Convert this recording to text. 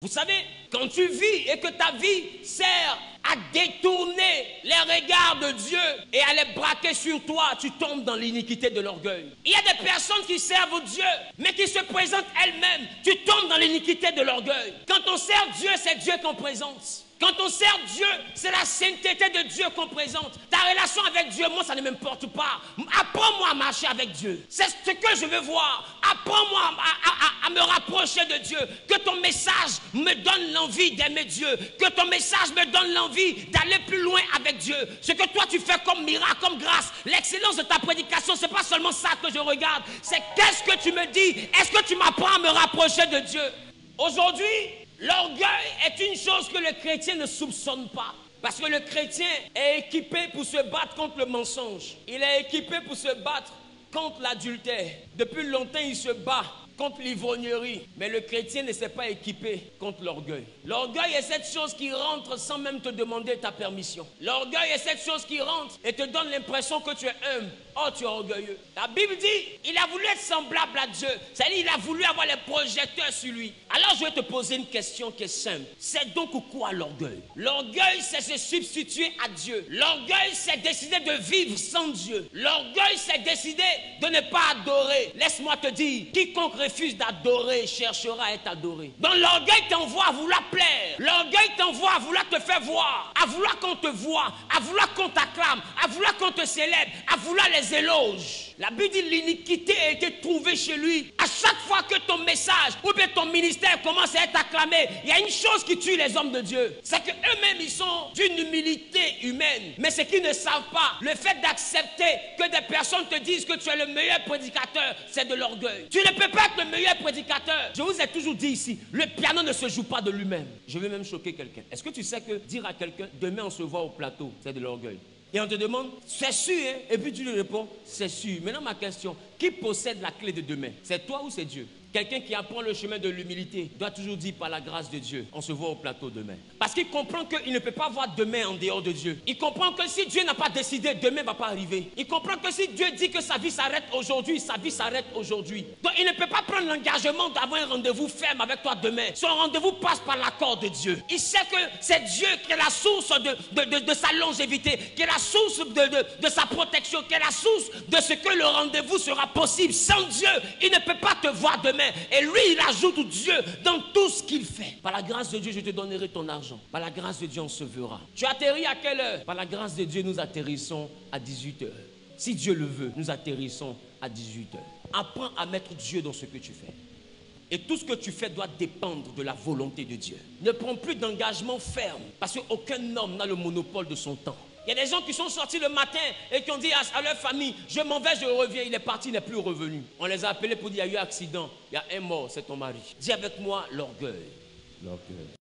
Vous savez, quand tu vis et que ta vie sert à détourner les regards de Dieu et à les braquer sur toi, tu tombes dans l'iniquité de l'orgueil. Il y a des personnes qui servent Dieu, mais qui se présentent elles-mêmes. Tu tombes dans l'iniquité de l'orgueil. Quand on sert Dieu, c'est Dieu qu'on présente. Quand on sert Dieu, c'est la sainteté de Dieu qu'on présente. Ta relation avec Dieu, moi, ça ne m'importe pas. Apprends-moi à marcher avec Dieu. C'est ce que je veux voir. Apprends-moi à me rapprocher de Dieu. Que ton message me donne l'envie d'aimer Dieu. Que ton message me donne l'envie d'aller plus loin avec Dieu. Ce que toi, tu fais comme miracle, comme grâce. L'excellence de ta prédication, ce n'est pas seulement ça que je regarde. C'est qu'est-ce que tu me dis? Est-ce que tu m'apprends à me rapprocher de Dieu? Aujourd'hui, l'orgueil est une chose que le chrétien ne soupçonne pas. Parce que le chrétien est équipé pour se battre contre le mensonge. Il est équipé pour se battre contre l'adultère. Depuis longtemps, il se bat contre l'ivrognerie. Mais le chrétien ne s'est pas équipé contre l'orgueil. L'orgueil est cette chose qui rentre sans même te demander ta permission. L'orgueil est cette chose qui rentre et te donne l'impression que tu es humble. Oh, tu es orgueilleux. La Bible dit, il a voulu être semblable à Dieu. C'est-à-dire, il a voulu avoir les projecteurs sur lui. Alors, je vais te poser une question qui est simple. C'est donc quoi l'orgueil? L'orgueil, c'est se substituer à Dieu. L'orgueil, c'est décider de vivre sans Dieu. L'orgueil, c'est décider de ne pas adorer. Laisse-moi te dire, quiconque refuse d'adorer cherchera à être adoré. Donc, l'orgueil t'envoie à vouloir plaire. L'orgueil t'envoie à vouloir te faire voir, à vouloir qu'on te voie, à vouloir qu'on t'acclame, à vouloir qu'on te célèbre, à vouloir les éloges. La Bible dit l'iniquité a été trouvée chez lui. À chaque fois que ton message ou bien ton ministère commence à être acclamé, il y a une chose qui tue les hommes de Dieu. C'est qu'eux-mêmes, ils sont d'une humilité humaine. Mais ce qu'ils ne savent pas, le fait d'accepter que des personnes te disent que tu es le meilleur prédicateur, c'est de l'orgueil. Tu ne peux pas être le meilleur prédicateur. Je vous ai toujours dit ici, le piano ne se joue pas de lui-même. Je vais même choquer quelqu'un. Est-ce que tu sais que dire à quelqu'un, demain on se voit au plateau, c'est de l'orgueil? Et on te demande, c'est sûr, hein? Et puis tu lui réponds, c'est sûr. Maintenant ma question, qui possède la clé de demain? C'est toi ou c'est Dieu? Quelqu'un qui apprend le chemin de l'humilité doit toujours dire par la grâce de Dieu, on se voit au plateau demain. Parce qu'il comprend qu'il ne peut pas voir demain en dehors de Dieu. Il comprend que si Dieu n'a pas décidé, demain ne va pas arriver. Il comprend que si Dieu dit que sa vie s'arrête aujourd'hui, sa vie s'arrête aujourd'hui. Donc il ne peut pas prendre l'engagement d'avoir un rendez-vous ferme avec toi demain. Son rendez-vous passe par l'accord de Dieu. Il sait que c'est Dieu qui est la source de sa longévité, qui est la source de sa protection, qui est la source de ce que le rendez-vous sera possible. Sans Dieu, il ne peut pas te voir demain. Et lui, il ajoute Dieu dans tout ce qu'il fait. Par la grâce de Dieu, je te donnerai ton argent. Par la grâce de Dieu, on se verra. Tu atterris à quelle heure? Par la grâce de Dieu, nous atterrissons à 18h. Si Dieu le veut, nous atterrissons à 18h. Apprends à mettre Dieu dans ce que tu fais. Et tout ce que tu fais doit dépendre de la volonté de Dieu. Ne prends plus d'engagement ferme, parce qu'aucun homme n'a le monopole de son temps. Il y a des gens qui sont sortis le matin et qui ont dit à leur famille, je m'en vais, je reviens. Il est parti, il n'est plus revenu. On les a appelés pour dire, il y a eu accident, il y a un mort, c'est ton mari. Dis avec moi, l'orgueil. L'orgueil.